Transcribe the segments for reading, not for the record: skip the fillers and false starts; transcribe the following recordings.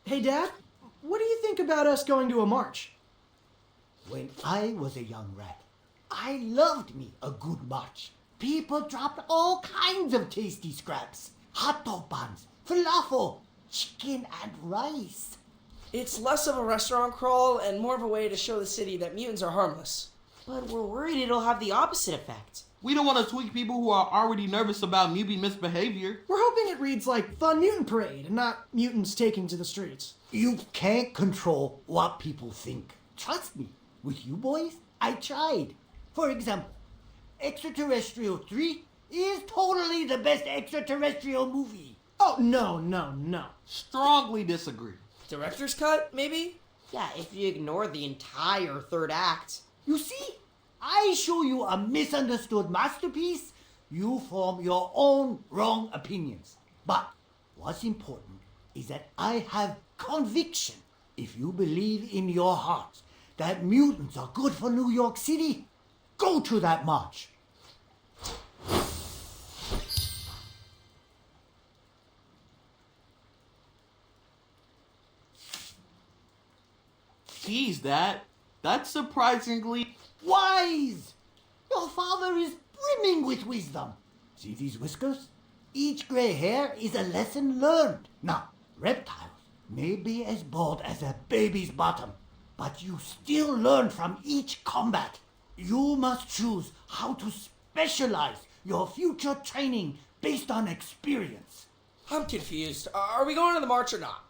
Hey, Dad, what do you think about us going to a march? When I was a young rat, I loved me a good march. People dropped all kinds of tasty scraps. Hot dog buns, falafel, chicken and rice. It's less of a restaurant crawl and more of a way to show the city that mutants are harmless. But we're worried it'll have the opposite effect. We don't want to tweak people who are already nervous about mutant misbehavior. We're hoping it reads like Fun Mutant Parade and not mutants taking to the streets. You can't control what people think. Trust me, with you boys, I tried. For example, Extraterrestrial 3 is totally the best extraterrestrial movie. Oh, no. Strongly disagree. Director's cut, maybe? Yeah, if you ignore the entire third act. You see, I show you a misunderstood masterpiece, you form your own wrong opinions. But what's important is that I have conviction. If you believe in your heart that mutants are good for New York City, go to that march. Geez, that's surprisingly... Wise! Your father is brimming with wisdom. See these whiskers? Each gray hair is a lesson learned. Now, reptiles may be as bald as a baby's bottom, but you still learn from each combat. You must choose how to specialize your future training based on experience. I'm confused. Are we going to the march or not?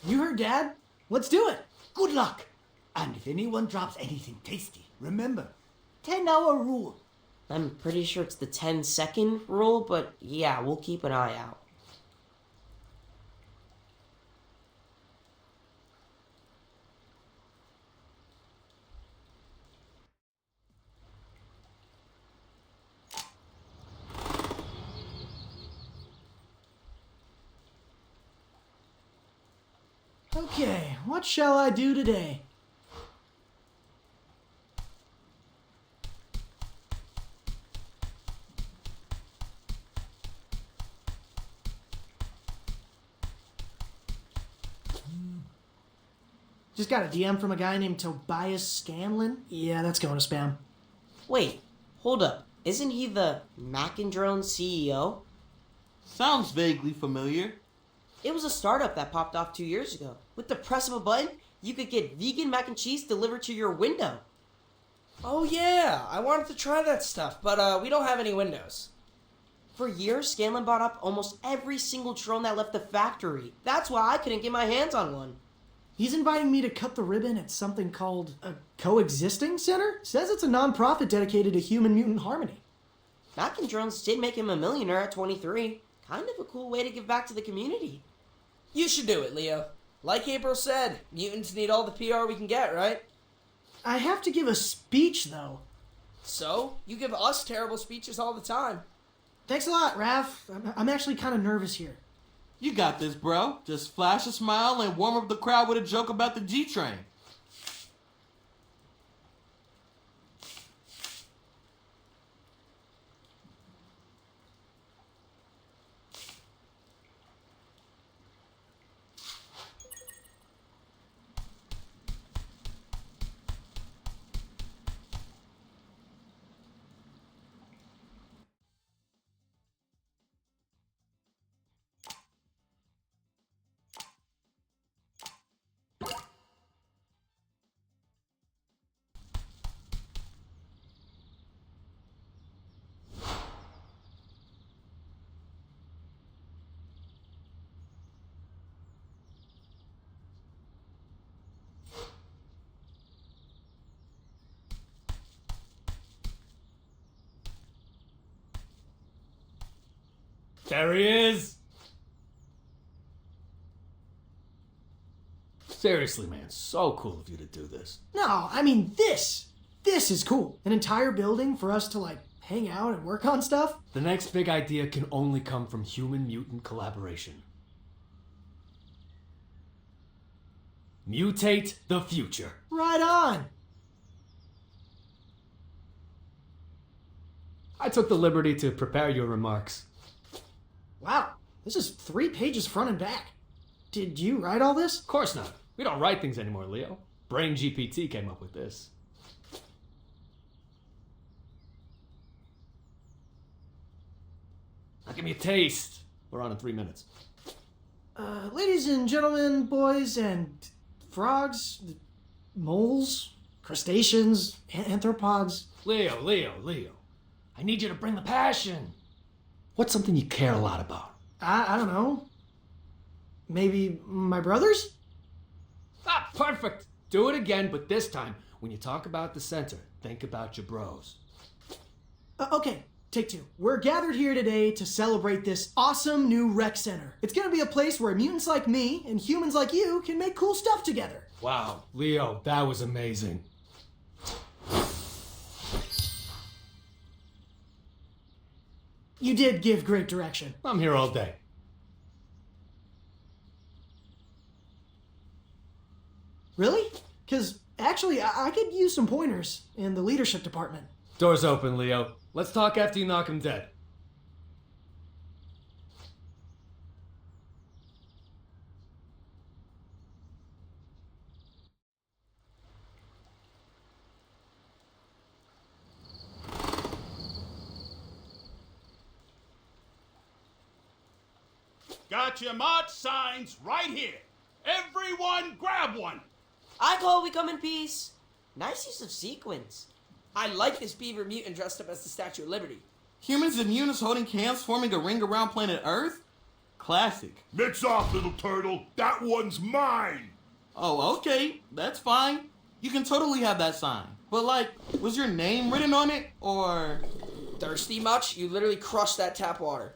You heard, Dad? Let's do it. Good luck. And if anyone drops anything tasty, remember, 10-hour rule. I'm pretty sure it's the 10-second rule, but yeah, we'll keep an eye out. Okay, what shall I do today? Just got a DM from a guy named Tobias Scanlon. Yeah, that's going to spam. Wait, hold up. Isn't he the Macandrone CEO? Sounds vaguely familiar. It was a startup that popped off 2 years ago. With the press of a button, you could get vegan mac and cheese delivered to your window. Oh yeah, I wanted to try that stuff, but we don't have any windows. For years, Scanlon bought up almost every single drone that left the factory. That's why I couldn't get my hands on one. He's inviting me to cut the ribbon at something called a coexisting center. Says it's a non-profit dedicated to human-mutant harmony. Macandrones did make him a millionaire at 23. Kind of a cool way to give back to the community. You should do it, Leo. Like April said, mutants need all the PR we can get, right? I have to give a speech, though. So, you give us terrible speeches all the time. Thanks a lot, Raph. I'm actually kind of nervous here. You got this, bro. Just flash a smile and warm up the crowd with a joke about the G-Train. There he is! Seriously, man, so cool of you to do this. No, I mean this. This is cool. An entire building for us to, like, hang out and work on stuff. The next big idea can only come from human-mutant collaboration. Mutate the future. Right on. I took the liberty to prepare your remarks. Wow, this is 3 pages front and back. Did you write all this? Of course not. We don't write things anymore, Leo. Brain GPT came up with this. Now give me a taste. We're on in 3 minutes. Ladies and gentlemen, boys and frogs, moles, crustaceans, anthropods. Leo. I need you to bring the passion. What's something you care a lot about? I don't know. Maybe my brothers? Ah, perfect. Do it again, but this time, when you talk about the center, think about your bros. Okay, take 2. We're gathered here today to celebrate this awesome new rec center. It's gonna be a place where mutants like me and humans like you can make cool stuff together. Wow, Leo, that was amazing. You did give great direction. I'm here all day. Really? Because actually, I could use some pointers in the leadership department. Door's open, Leo. Let's talk after you knock him dead. Got your march signs right here. Everyone grab one. I call we come in peace. Nice use of sequins. I like this beaver mutant dressed up as the Statue of Liberty. Humans and mutants holding hands forming a ring around planet Earth? Classic. Mix off, little turtle. That one's mine. Oh, okay. That's fine. You can totally have that sign. But like, was your name written on it? Or... Thirsty much? You literally crushed that tap water.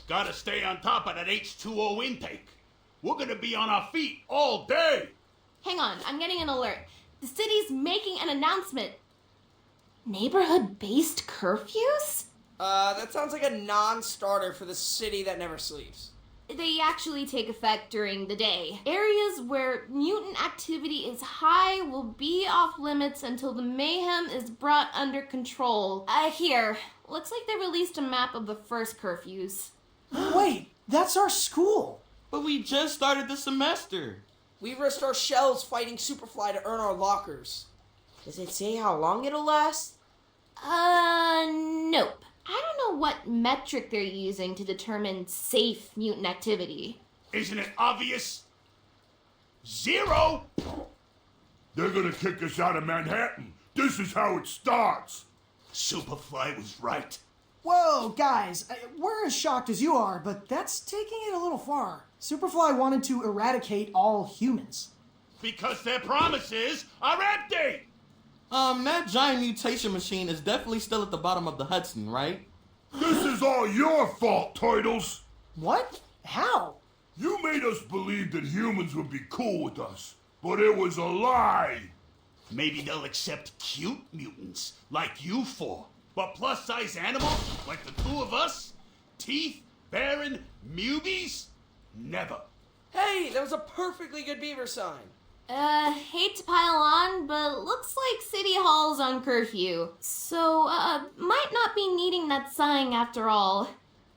Gotta stay on top of that H2O intake. We're gonna be on our feet all day. Hang on, I'm getting an alert. The city's making an announcement. Neighborhood-based curfews? That sounds like a non-starter for the city that never sleeps. They actually take effect during the day. Areas where mutant activity is high will be off limits until the mayhem is brought under control. Here. Looks like they released a map of the first curfews. Wait, that's our school. But we just started the semester. We risked our shells fighting Superfly to earn our lockers. Does it say how long it'll last? Nope. I don't know what metric they're using to determine safe mutant activity. Isn't it obvious? 0. They're gonna kick us out of Manhattan. This is how it starts. Superfly was right. Whoa, guys, we're as shocked as you are, but that's taking it a little far. Superfly wanted to eradicate all humans. Because their promises are empty. That giant mutation machine is definitely still at the bottom of the Hudson, right? This is all your fault, Turtles. What? How? You made us believe that humans would be cool with us, but it was a lie. Maybe they'll accept cute mutants like you four, but plus-size animals like the 2 of us? Teeth, barren, mubies? Never. Hey, that was a perfectly good beaver sign. Hate to pile on, but looks like City Hall's on curfew. So, might not be needing that sign after all.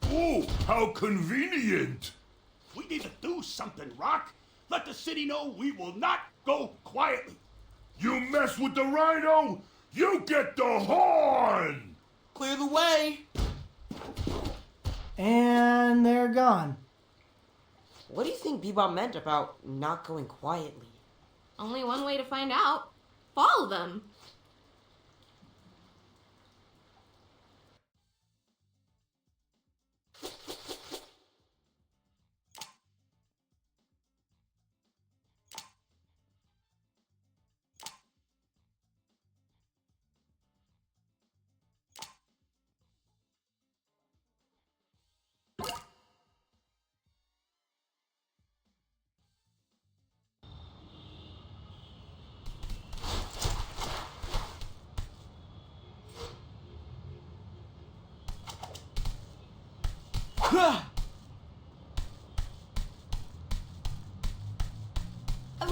Oh, how convenient. We need to do something, Rock. Let the city know we will not go quietly. You mess with the rhino, you get the horn! Clear the way. And they're gone. What do you think Bebop meant about not going quietly? Only one way to find out. Follow them.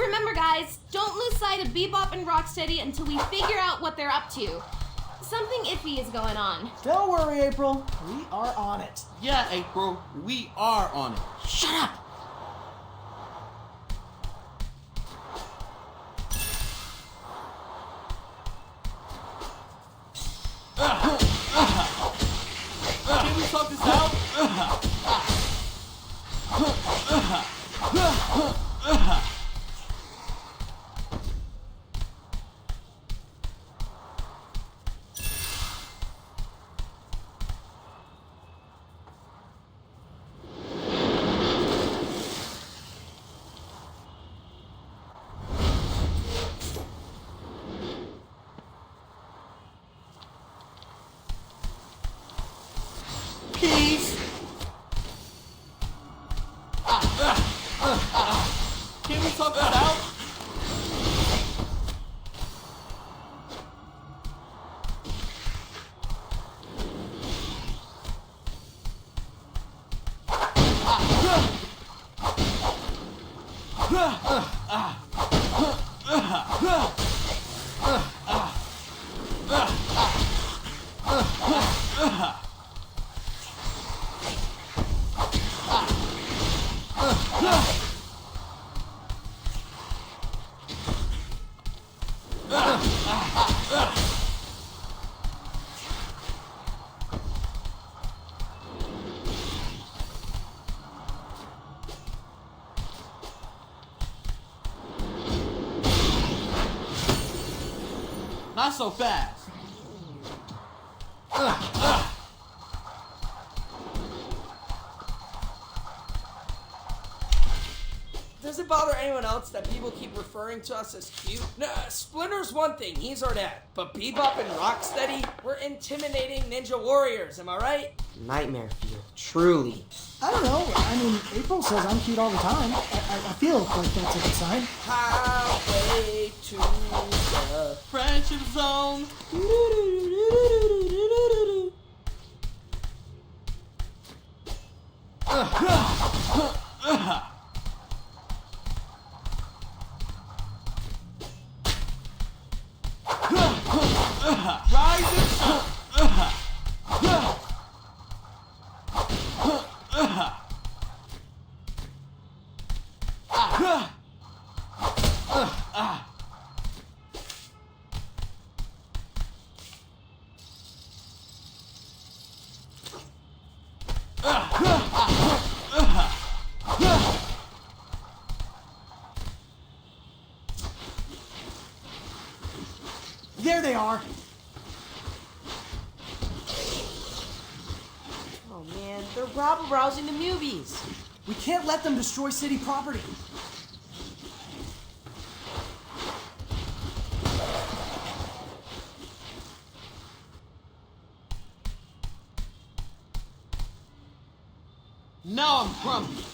Remember, guys, don't lose sight of Bebop and Rocksteady until we figure out what they're up to. Something iffy is going on. Don't worry, April. We are on it. Yeah, April, we are on it. Shut up! Can we talk this out? Peace. Can we talk this out? Not so fast. Does it bother anyone else that people keep referring to us as cute? Nah, Splinter's one thing, he's our dad. But Bebop and Rocksteady, we're intimidating ninja warriors, am I right? Nightmare fuel, truly. I don't know. I mean, April says I'm cute all the time. I feel like that's a good sign. Highway to the Friendship zone. There they are. Oh man, they're rabble-rousing the movies. We can't let them destroy city property. Now I'm grumpy.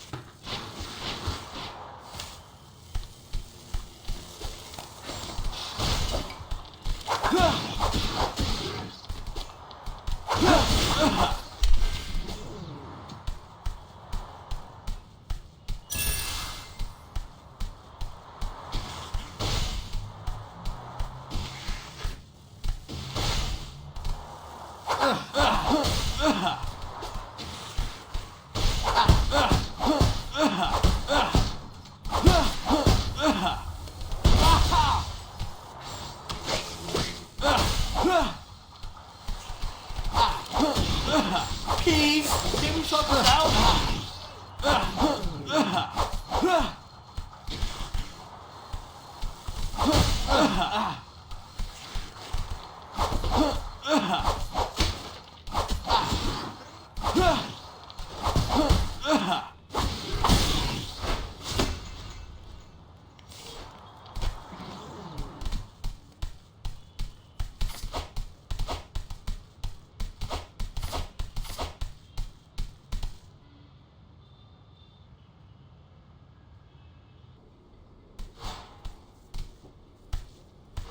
Peace. Can we talk this out?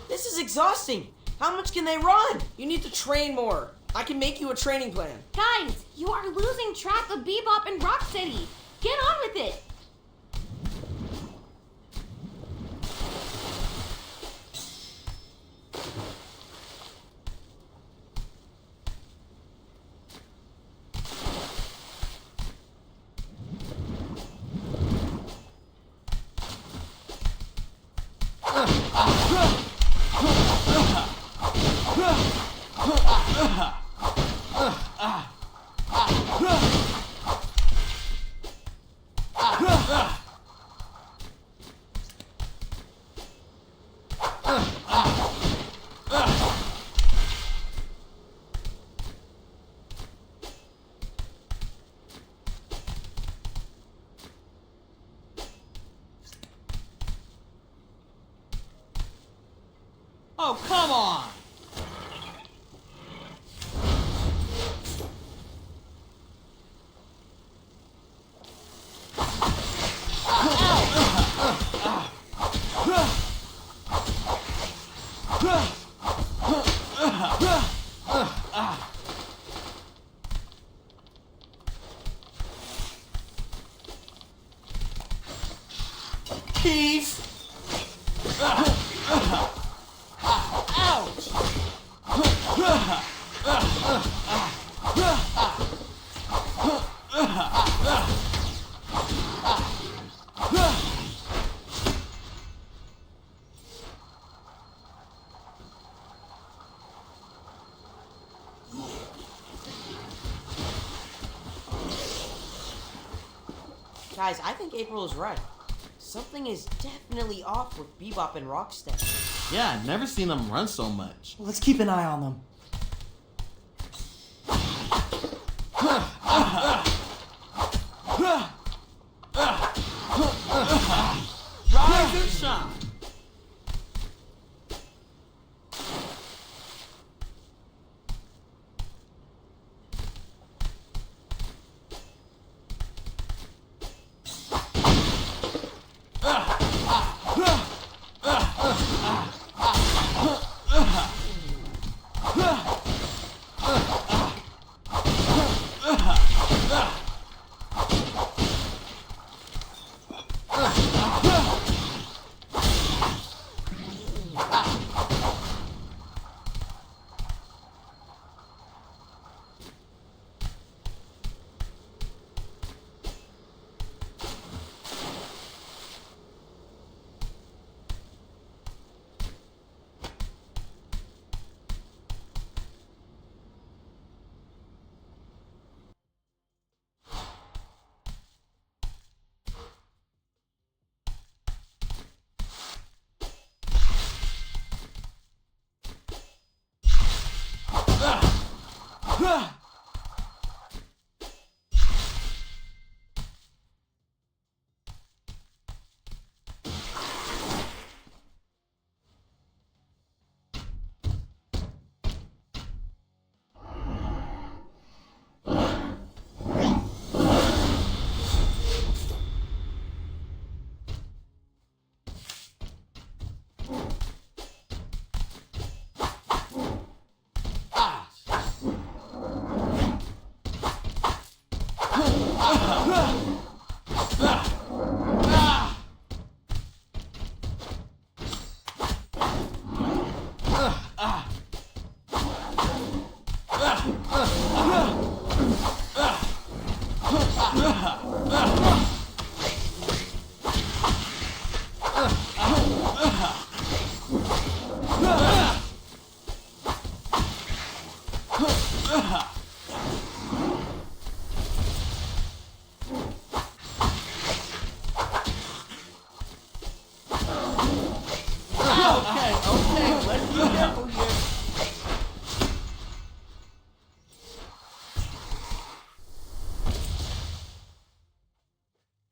This is exhausting. How much can they run? You need to train more. I can make you a training plan. Guys, you are losing track of Bebop and Rocksteady. Get on with it. Oh, come on! Peace! Guys, I think April is right. Something is definitely off with Bebop and Rocksteady. Yeah, I've never seen them run so much. Let's keep an eye on them. Rise and shine!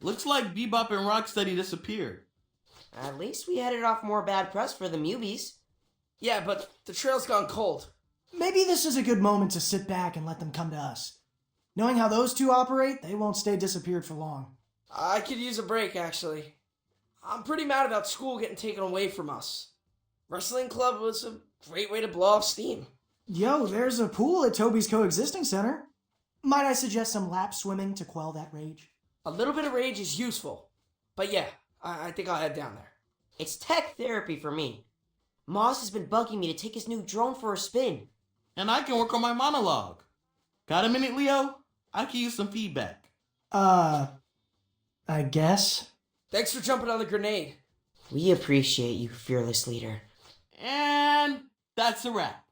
Looks like Bebop and Rocksteady disappeared. At least we headed off more bad press for the Mubies. Yeah, but the trail's gone cold. Maybe this is a good moment to sit back and let them come to us. Knowing how those two operate, they won't stay disappeared for long. I could use a break, actually. I'm pretty mad about school getting taken away from us. Wrestling club was a great way to blow off steam. Yo, there's a pool at Toby's Coexisting Center. Might I suggest some lap swimming to quell that rage? A little bit of rage is useful. But yeah, I think I'll head down there. It's tech therapy for me. Moss has been bugging me to take his new drone for a spin. And I can work on my monologue. Got a minute, Leo? I can use some feedback. I guess. Thanks for jumping on the grenade. We appreciate you, fearless leader. And that's a wrap.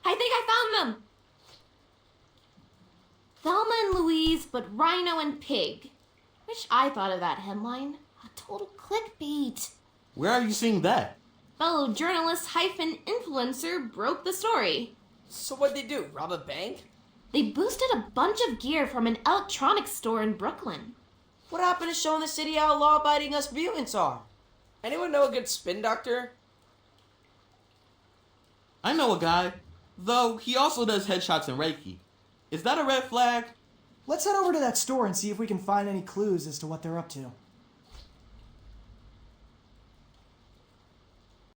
I think I found them! Thelma and Louise, but Rhino and Pig. Wish I thought of that headline. A total clickbait. Where are you seeing that? Fellow journalist hyphen influencer broke the story. So what'd they do? Rob a bank? They boosted a bunch of gear from an electronics store in Brooklyn. What happened to showing the city how law-abiding us mutants are? Anyone know a good spin doctor? I know a guy, though he also does headshots and Reiki. Is that a red flag? Let's head over to that store and see if we can find any clues as to what they're up to.